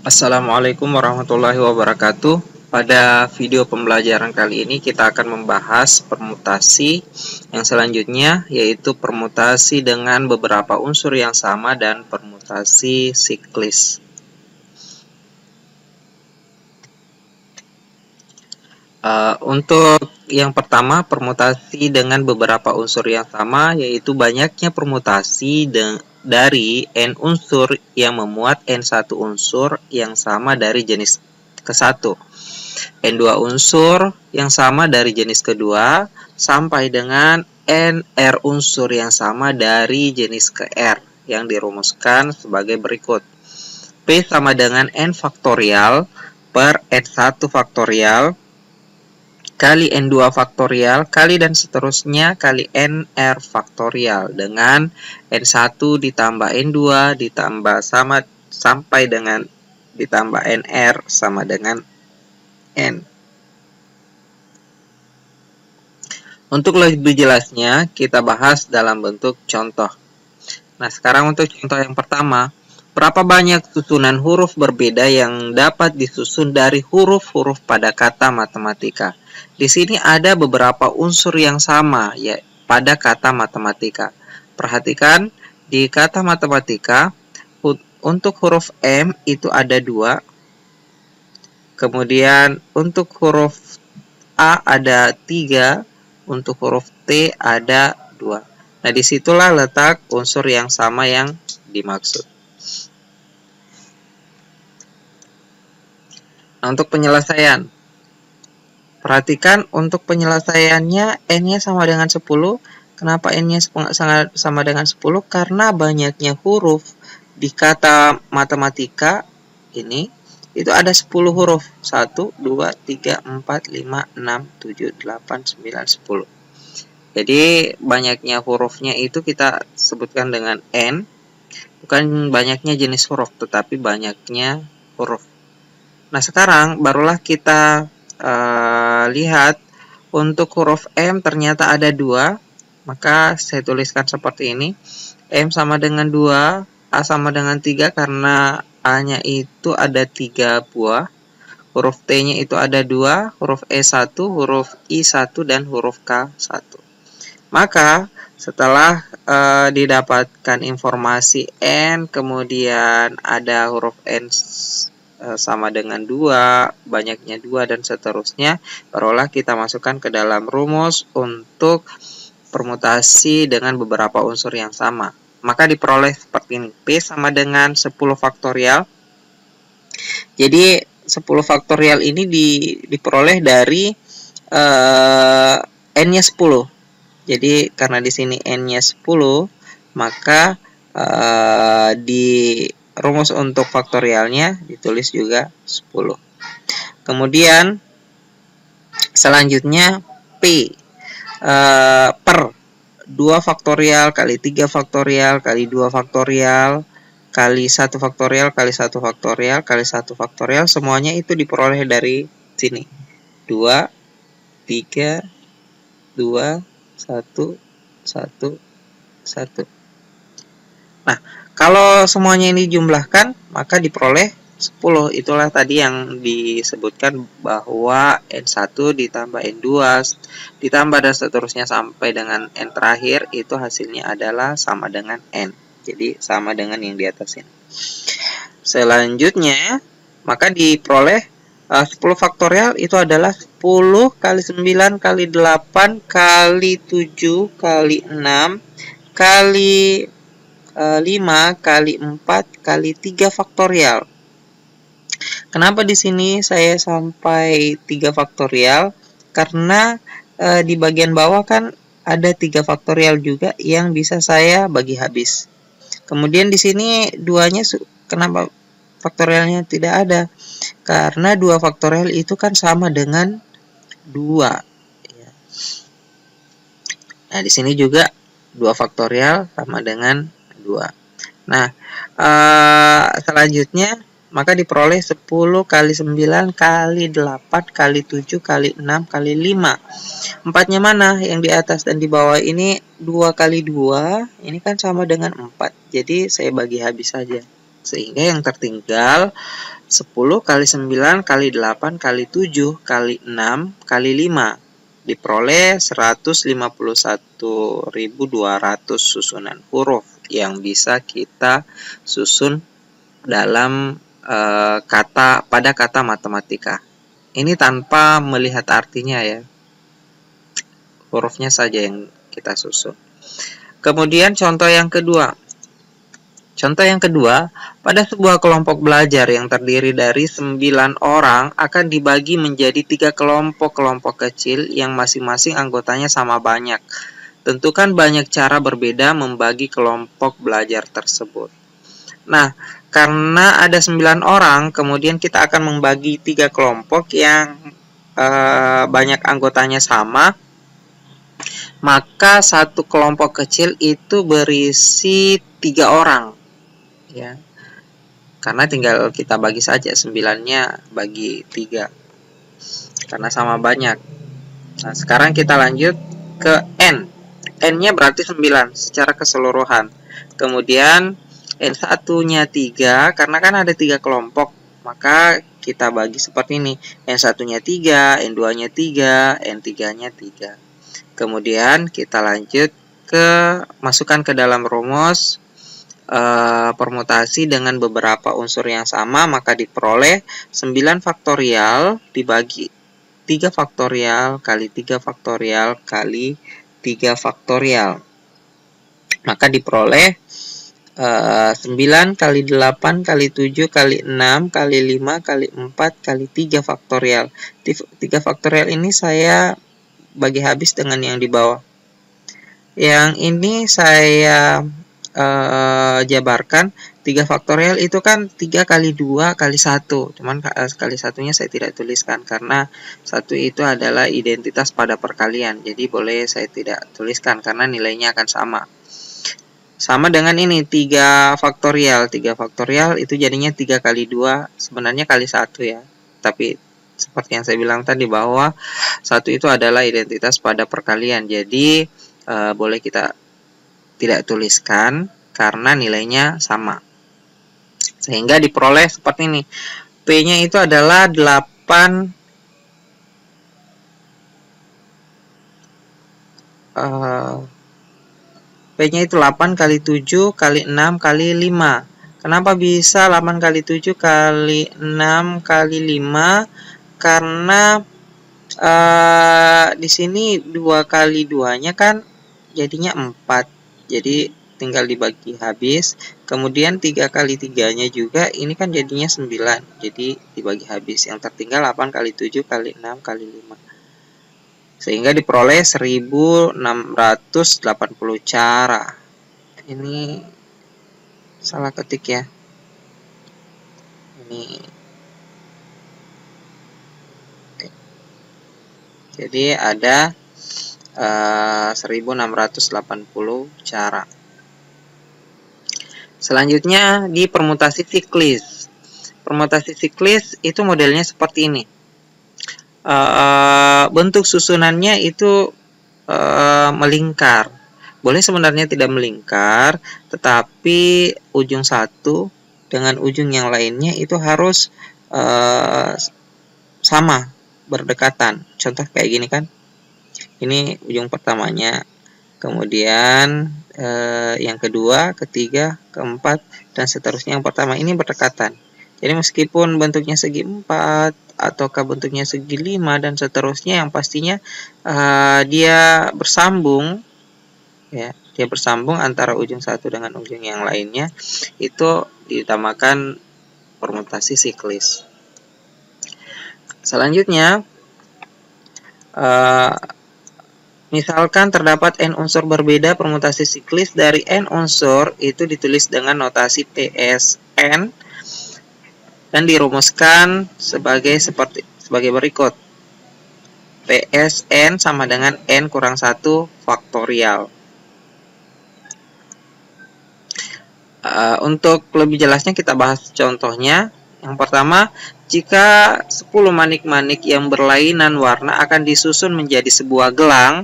Assalamualaikum warahmatullahi wabarakatuh. Pada video pembelajaran kali ini kita akan membahas permutasi yang selanjutnya, yaitu permutasi dengan beberapa unsur yang sama dan permutasi siklis. Untuk yang pertama, permutasi dengan beberapa unsur yang sama, yaitu banyaknya permutasi dari N unsur yang memuat N1 unsur yang sama dari jenis ke-1, N2 unsur yang sama dari jenis kedua, sampai dengan NR unsur yang sama dari jenis ke-R yang dirumuskan sebagai berikut. P sama dengan N faktorial per N1 faktorial kali N2 faktorial kali dan seterusnya kali NR faktorial dengan N1 ditambah N2 ditambah sampai dengan ditambah NR sama dengan N. Untuk lebih jelasnya kita bahas dalam bentuk contoh. Nah, sekarang untuk contoh yang pertama, berapa banyak susunan huruf berbeda yang dapat disusun dari huruf-huruf pada kata matematika? Di sini ada beberapa unsur yang sama ya pada kata matematika. Perhatikan di kata matematika untuk huruf M itu ada 2. Kemudian untuk huruf A ada 3, untuk huruf T ada 2. Nah, disitulah letak unsur yang sama yang dimaksud. Nah, untuk penyelesaian, perhatikan untuk penyelesaiannya N-nya sama dengan 10. Kenapa N-nya sama dengan 10? Karena banyaknya huruf di kata matematika ini itu ada 10 huruf. 1, 2, 3, 4, 5, 6, 7, 8, 9, 10. Jadi banyaknya hurufnya itu kita sebutkan dengan N. Bukan banyaknya jenis huruf, tetapi banyaknya huruf. Nah, sekarang barulah kita lihat untuk huruf M ternyata ada 2. Maka saya tuliskan seperti ini. M sama dengan 2, A sama dengan 3 karena A-nya itu ada 3 buah. Huruf T-nya itu ada 2, huruf E1, huruf I1, dan huruf K1. Maka setelah didapatkan informasi N, kemudian ada huruf N sama dengan 2, banyaknya 2, dan seterusnya, barulah kita masukkan ke dalam rumus untuk permutasi dengan beberapa unsur yang sama. Maka diperoleh seperti ini. P sama dengan 10 faktorial. Jadi 10 faktorial ini diperoleh dari N-nya 10. Jadi karena di sini N-nya 10, maka di rumus untuk faktorialnya ditulis juga 10. Kemudian selanjutnya P per 2 faktorial kali 3 faktorial kali 2 faktorial kali 1 faktorial kali 1 faktorial kali 1 faktorial, semuanya itu diperoleh dari sini. 2, 3, 2, 1, 1, 1. Nah, kalau semuanya ini dijumlahkan, maka diperoleh 10. Itulah tadi yang disebutkan bahwa N1 ditambah N2 ditambah dan seterusnya sampai dengan N terakhir, itu hasilnya adalah sama dengan N. Jadi sama dengan yang di atas ini. Selanjutnya, maka diperoleh 10 faktorial itu adalah 10 kali 9 kali 8 kali 7 kali 6 kali 5 kali 4 kali 3 faktorial. Kenapa di sini saya sampai 3 faktorial? Karena di bagian bawah kan ada 3 faktorial juga yang bisa saya bagi habis. Kemudian di sini 2-nya kenapa faktorialnya tidak ada? Karena 2 faktorial itu kan sama dengan 2. Nah, di sini juga 2 faktorial sama dengan 2. Nah, selanjutnya maka diperoleh 10 kali 9 kali 8 kali 7 kali 6 kali 5. 4-nya mana? Yang di atas dan di bawah ini 2 kali 2, ini kan sama dengan 4. Jadi saya bagi habis saja. Sehingga yang tertinggal 10 kali 9 kali 8 kali 7 kali 6 kali 5. Diperoleh 151.200 susunan huruf yang bisa kita susun dalam pada kata matematika. Ini tanpa melihat artinya ya. Hurufnya saja yang kita susun. Kemudian contoh yang kedua. Contoh yang kedua, pada sebuah kelompok belajar yang terdiri dari 9 orang akan dibagi menjadi 3 kelompok-kelompok kecil yang masing-masing anggotanya sama banyak. Tentukan banyak cara berbeda membagi kelompok belajar tersebut. Nah, karena ada 9 orang, kemudian kita akan membagi 3 kelompok yang banyak anggotanya sama. Maka satu kelompok kecil itu berisi 3 orang. Ya, karena tinggal kita bagi saja 9-nya bagi 3 karena sama banyak. Nah, sekarang kita lanjut ke N. N-nya berarti 9 secara keseluruhan. Kemudian N1-nya 3, karena kan ada 3 kelompok, maka kita bagi seperti ini. N1-nya 3, N2-nya 3, N3-nya 3. Kemudian kita lanjut ke masukkan ke dalam rumus permutasi dengan beberapa unsur yang sama, maka diperoleh 9 faktorial dibagi 3 faktorial kali 3 faktorial kali 3 faktorial. Maka diperoleh 9 kali 8 kali 7 kali 6 kali 5 kali 4 kali 3 faktorial. 3 faktorial ini saya bagi habis dengan yang di bawah. Yang ini saya jabarkan. 3 faktorial itu kan 3 kali 2 kali 1. Cuman kali satunya saya tidak tuliskan karena 1 itu adalah identitas pada perkalian. Jadi boleh saya tidak tuliskan karena nilainya akan sama. Sama dengan ini 3 faktorial. 3 faktorial itu jadinya 3 kali 2, sebenarnya kali 1 ya. Tapi seperti yang saya bilang tadi bahwa 1 itu adalah identitas pada perkalian. Jadi boleh kita tidak tuliskan karena nilainya sama. Sehingga diperoleh seperti ini. P-nya itu adalah 8 P-nya itu 8 kali 7 kali 6 kali 5. Kenapa bisa 8 kali 7 kali 6 kali 5? Karena di sini 2 kali 2-nya kan jadinya 4. Jadi tinggal dibagi habis. Kemudian 3 kali 3-nya juga ini kan jadinya 9. Jadi dibagi habis. Yang tertinggal 8 kali 7 kali 6 kali 5. Sehingga diperoleh 1680 cara. Ini salah ketik ya. Ini. Jadi ada 1680 cara. Selanjutnya di permutasi siklis. Permutasi siklis itu modelnya seperti ini. Bentuk susunannya itu melingkar. Boleh sebenarnya tidak melingkar, tetapi ujung satu dengan ujung yang lainnya itu harus sama, berdekatan. Contoh kayak gini kan. Ini ujung pertamanya, kemudian yang kedua, ketiga, keempat, dan seterusnya. Yang pertama ini berdekatan. Jadi meskipun bentuknya segi 4 ataukah bentuknya segi 5 dan seterusnya, yang pastinya dia bersambung, ya, dia bersambung antara ujung satu dengan ujung yang lainnya. Itu dinamakan permutasi siklis. Selanjutnya, misalkan terdapat n unsur berbeda, permutasi siklis dari n unsur itu ditulis dengan notasi PSN dan dirumuskan sebagai berikut. PSN sama dengan n kurang 1 faktorial. Untuk lebih jelasnya kita bahas contohnya. Yang pertama, jika 10 manik-manik yang berlainan warna akan disusun menjadi sebuah gelang,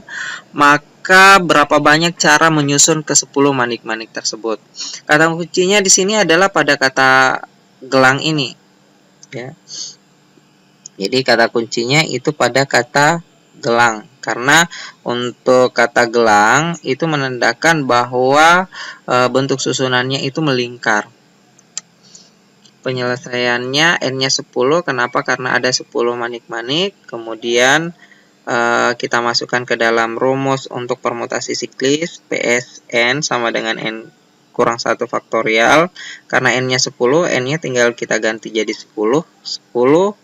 maka berapa banyak cara menyusun ke 10 manik-manik tersebut? Kata kuncinya di sini adalah pada kata gelang ini. ya. Jadi kata kuncinya itu pada kata gelang. Karena untuk kata gelang itu menandakan bahwa bentuk susunannya itu melingkar. Penyelesaiannya N-nya 10, kenapa? Karena ada 10 manik-manik. Kemudian kita masukkan ke dalam rumus untuk permutasi siklis, PSN sama dengan N kurang 1 faktorial. Karena N-nya 10, N-nya tinggal kita ganti jadi 10. 10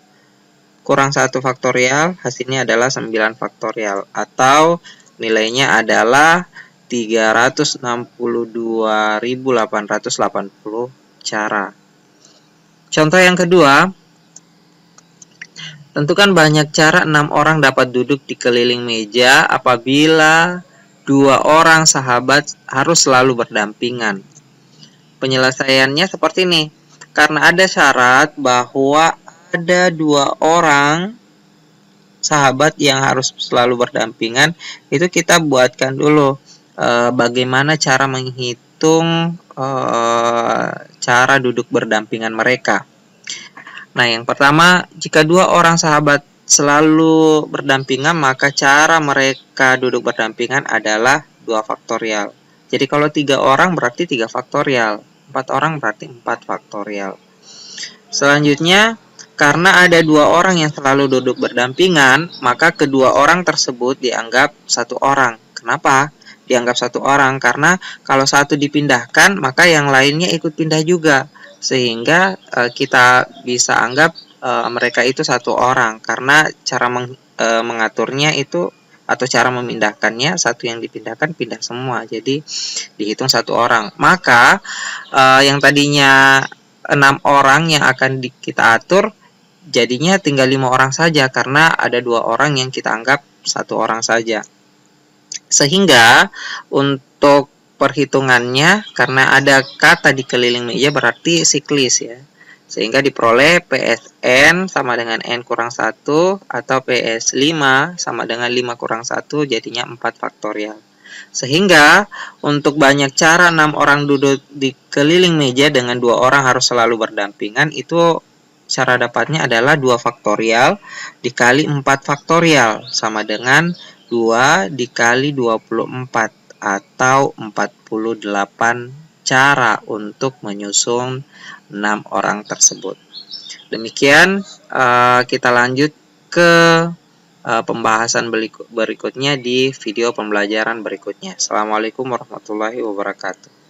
kurang 1 faktorial, hasilnya adalah 9 faktorial. Atau nilainya adalah 362.880 cara. Contoh yang kedua, tentukan banyak cara 6 orang dapat duduk di keliling meja apabila 2 orang sahabat harus selalu berdampingan. Penyelesaiannya seperti ini. Karena ada syarat bahwa ada 2 orang sahabat yang harus selalu berdampingan, itu kita buatkan dulu bagaimana cara menghitung cara duduk berdampingan mereka. Nah, yang pertama, jika 2 orang sahabat selalu berdampingan, maka cara mereka duduk berdampingan adalah 2 faktorial. Jadi kalau 3 orang berarti 3 faktorial, 4 orang berarti 4 faktorial. Selanjutnya, karena ada 2 orang yang selalu duduk berdampingan, maka kedua orang tersebut dianggap 1 orang. Kenapa? Dianggap 1 orang karena kalau satu dipindahkan, maka yang lainnya ikut pindah juga. Sehingga kita bisa anggap mereka itu 1 orang karena cara mengaturnya itu atau cara memindahkannya, satu yang dipindahkan pindah semua. Jadi dihitung 1 orang. Maka yang tadinya 6 orang yang akan kita atur jadinya tinggal 5 orang saja karena ada 2 orang yang kita anggap 1 orang saja. Sehingga untuk perhitungannya karena ada kata di keliling meja berarti siklis ya. Sehingga diperoleh PSN sama dengan N kurang 1 atau PS5 sama dengan 5 kurang 1 jadinya 4 faktorial. Sehingga untuk banyak cara 6 orang duduk di keliling meja dengan 2 orang harus selalu berdampingan, itu cara dapatnya adalah 2 faktorial dikali 4 faktorial sama dengan 2 dikali 24 atau 48 cara untuk menyusun 6 orang tersebut. Demikian kita lanjut ke pembahasan berikutnya di video pembelajaran berikutnya. Assalamualaikum warahmatullahi wabarakatuh.